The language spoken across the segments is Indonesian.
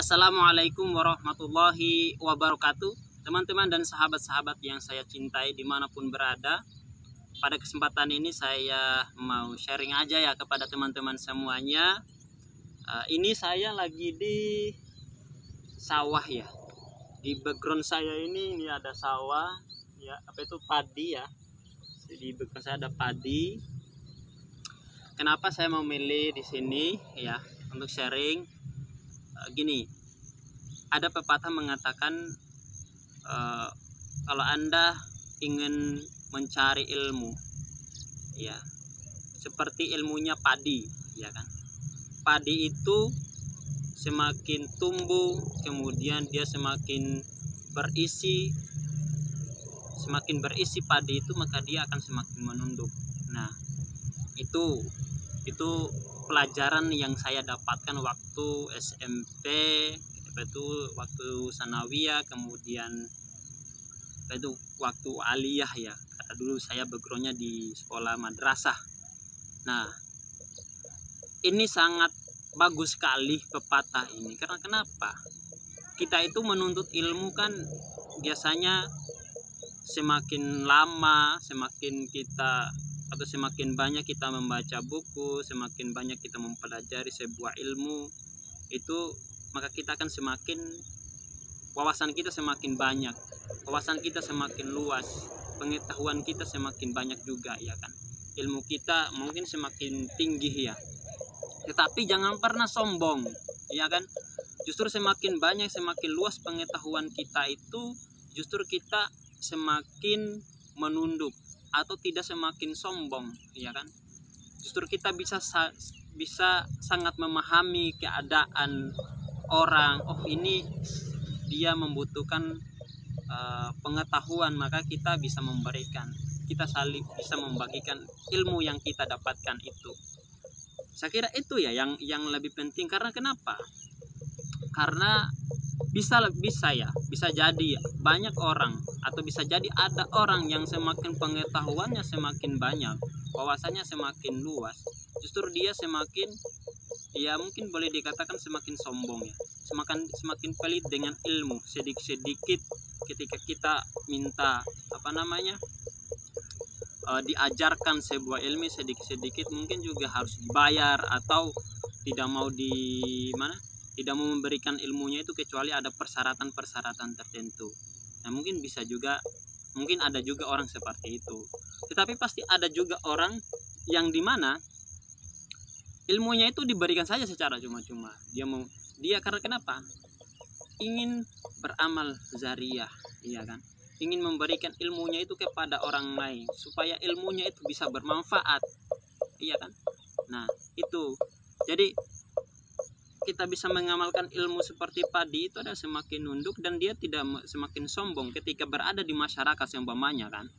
Assalamualaikum warahmatullahi wabarakatuh. Teman-teman dan sahabat-sahabat yang saya cintai dimanapun berada, pada kesempatan ini saya mau sharing aja ya kepada teman-teman semuanya. Ini saya lagi di sawah ya. Di background saya ini ada sawah ya, apa itu, padi ya. Di background saya ada padi. Kenapa saya memilih di sini ya untuk sharing? Gini, ada pepatah mengatakan kalau Anda ingin mencari ilmu ya, seperti ilmunya padi ya kan. Padi itu semakin tumbuh, kemudian dia semakin berisi padi itu, maka dia akan semakin menunduk. Nah, itu pelajaran yang saya dapatkan waktu SMP, itu waktu sanawiyah, kemudian itu waktu aliyah ya, karena dulu saya backgroundnya di sekolah madrasah. Nah, ini sangat bagus sekali pepatah ini, karena kenapa? Kita itu menuntut ilmu kan biasanya semakin lama, semakin banyak kita membaca buku, semakin banyak kita mempelajari sebuah ilmu itu, maka kita akan semakin, wawasan kita semakin banyak, wawasan kita semakin luas, pengetahuan kita semakin banyak juga ya kan. Ilmu kita mungkin semakin tinggi ya. Tetapi jangan pernah sombong ya kan. Justru semakin banyak, semakin luas pengetahuan kita itu, justru kita semakin menunduk atau tidak semakin sombong ya kan. Justru kita bisa sangat memahami keadaan orang. Oh, ini dia membutuhkan pengetahuan, maka kita bisa memberikan, kita saling bisa membagikan ilmu yang kita dapatkan itu. Saya kira itu ya yang lebih penting. Karena kenapa? Karena bisa jadi banyak orang, atau bisa jadi ada orang yang semakin pengetahuannya semakin banyak, wawasannya semakin luas, justru dia semakin, ya mungkin boleh dikatakan semakin sombong ya, semakin pelit dengan ilmu. Sedikit-sedikit ketika kita minta diajarkan sebuah ilmu, sedikit-sedikit mungkin juga harus dibayar, atau tidak mau tidak mau memberikan ilmunya itu kecuali ada persyaratan-persyaratan tertentu. Nah, mungkin ada juga orang seperti itu. Tetapi pasti ada juga orang yang dimana ilmunya itu diberikan saja secara cuma-cuma. Dia karena kenapa? Ingin beramal zariyah, iya kan? Ingin memberikan ilmunya itu kepada orang lain supaya ilmunya itu bisa bermanfaat, iya kan? Nah, itu. Jadi kita bisa mengamalkan ilmu seperti padi itu ada semakin nunduk, dan dia tidak semakin sombong ketika berada di masyarakat seumpamanya kan.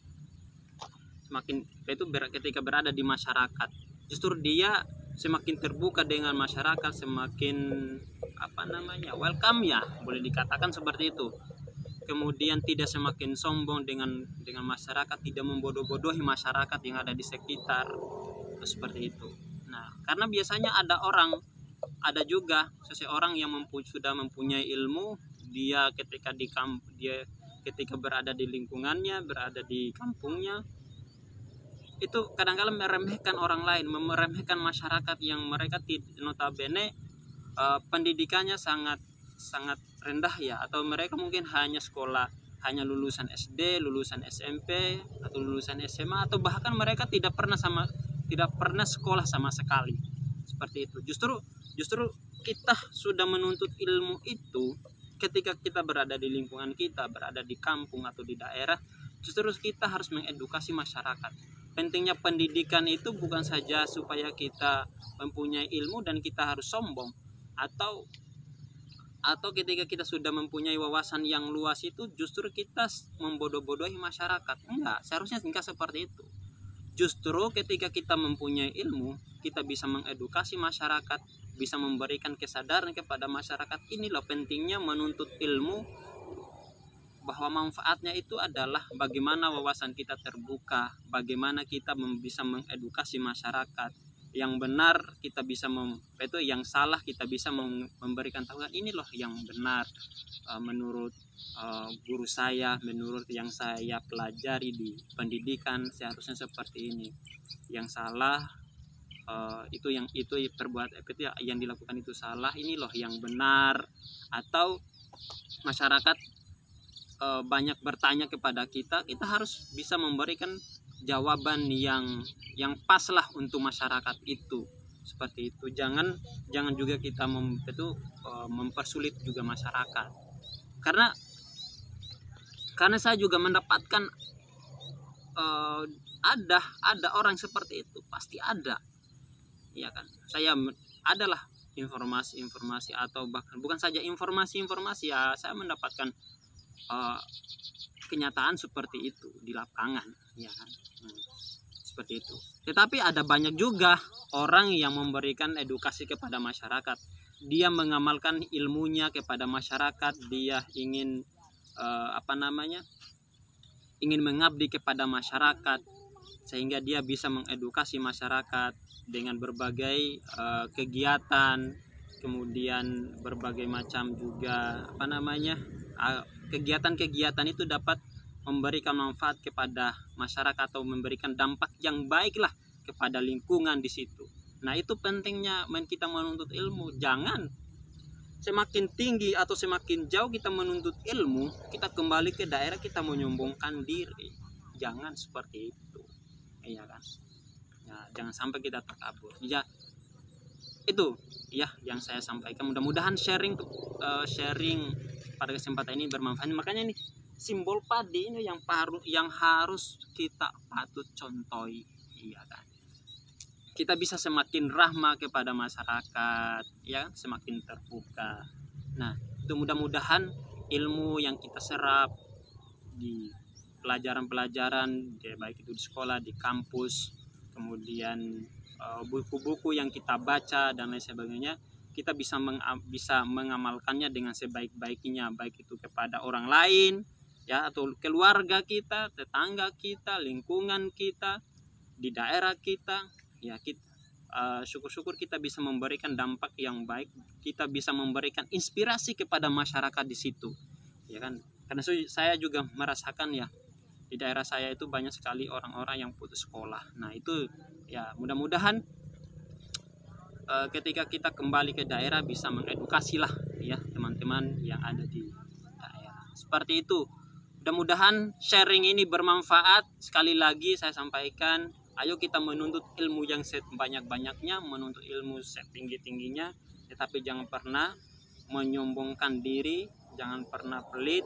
Ketika berada di masyarakat, justru dia semakin terbuka dengan masyarakat, semakin welcome ya, boleh dikatakan seperti itu. Kemudian tidak semakin sombong dengan masyarakat, tidak membodoh-bodohi masyarakat yang ada di sekitar, seperti itu. Nah, karena biasanya ada juga seseorang yang sudah mempunyai ilmu, dia ketika berada di lingkungannya, berada di kampungnya, itu kadang-kadang meremehkan orang lain, meremehkan masyarakat yang mereka notabene pendidikannya sangat rendah ya, atau mereka mungkin hanya lulusan SD, lulusan SMP, atau lulusan SMA, atau bahkan mereka tidak pernah sekolah sama sekali, seperti itu. Justru kita sudah menuntut ilmu itu ketika kita berada di lingkungan kita, berada di kampung atau di daerah. Justru kita harus mengedukasi masyarakat. Pentingnya pendidikan itu bukan saja supaya kita mempunyai ilmu dan kita harus sombong, atau ketika kita sudah mempunyai wawasan yang luas itu justru kita membodoh-bodohi masyarakat. Enggak, seharusnya enggak seperti itu. Justru ketika kita mempunyai ilmu, kita bisa mengedukasi masyarakat, bisa memberikan kesadaran kepada masyarakat. Inilah pentingnya menuntut ilmu, bahwa manfaatnya itu adalah bagaimana wawasan kita terbuka, bagaimana kita bisa mengedukasi masyarakat, yang benar kita bisa yang salah kita bisa memberikan tahu, ini loh yang benar menurut guru saya, menurut yang saya pelajari di pendidikan seharusnya seperti ini. Yang salah itu perbuatan itu yang dilakukan itu salah, ini loh yang benar. Atau masyarakat banyak bertanya kepada kita, kita harus bisa memberikan jawaban yang pas lah untuk masyarakat itu, seperti itu. Jangan juga kita mempersulit juga masyarakat, karena saya juga mendapatkan ada orang seperti itu, pasti ada, ya kan. Saya adalah informasi atau bahkan bukan saja informasi ya, saya mendapatkan kenyataan seperti itu di lapangan, ya kan. Seperti itu. Tetapi ada banyak juga orang yang memberikan edukasi kepada masyarakat. Dia mengamalkan ilmunya kepada masyarakat, dia ingin ingin mengabdi kepada masyarakat, sehingga dia bisa mengedukasi masyarakat dengan berbagai kegiatan, kemudian berbagai macam juga kegiatan-kegiatan itu dapat memberikan manfaat kepada masyarakat atau memberikan dampak yang baik lah kepada lingkungan di situ. Nah, itu pentingnya kita menuntut ilmu. Jangan semakin tinggi atau semakin jauh kita menuntut ilmu, kita kembali ke daerah kita menyombongkan diri. Jangan seperti itu, iya kan. Ya, jangan sampai kita terkabur. Ya, itu ya yang saya sampaikan. Mudah-mudahan sharing pada kesempatan ini bermanfaat. Makanya nih, simbol padi ini yang harus kita patut contohi, iya kan. Kita bisa semakin rahmah kepada masyarakat, ya, semakin terbuka. Nah, itu mudah-mudahan ilmu yang kita serap di pelajaran-pelajaran, baik itu di sekolah, di kampus, kemudian buku-buku yang kita baca dan lain sebagainya, kita bisa mengamalkannya dengan sebaik-baiknya, baik itu kepada orang lain, ya, atau keluarga kita, tetangga kita, lingkungan kita, di daerah kita, ya. Syukur-syukur kita bisa memberikan dampak yang baik, kita bisa memberikan inspirasi kepada masyarakat di situ, ya kan. Karena saya juga merasakan, ya, di daerah saya itu banyak sekali orang-orang yang putus sekolah. Nah, itu ya, mudah-mudahan ketika kita kembali ke daerah bisa mengedukasi lah, ya, teman-teman yang ada di daerah. Seperti itu. Mudah-mudahan sharing ini bermanfaat. Sekali lagi saya sampaikan, ayo kita menuntut ilmu yang sebanyak-banyaknya, menuntut ilmu setinggi-tingginya, tetapi jangan pernah menyombongkan diri, jangan pernah pelit.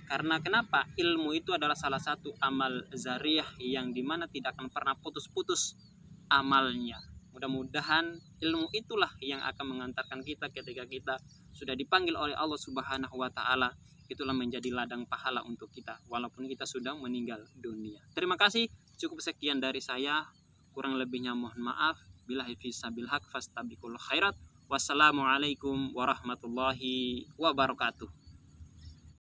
Karena kenapa? Ilmu itu adalah salah satu amal zariyah yang dimana tidak akan pernah putus-putus amalnya. Mudah-mudahan ilmu itulah yang akan mengantarkan kita ketika kita sudah dipanggil oleh Allah Subhanahu wa Ta'ala, itulah menjadi ladang pahala untuk kita walaupun kita sudah meninggal dunia. Terima kasih, cukup sekian dari saya, kurang lebihnya mohon maaf. Billahi fisabil haq fastabiqul khairat. Wassalamualaikum warahmatullahi wabarakatuh.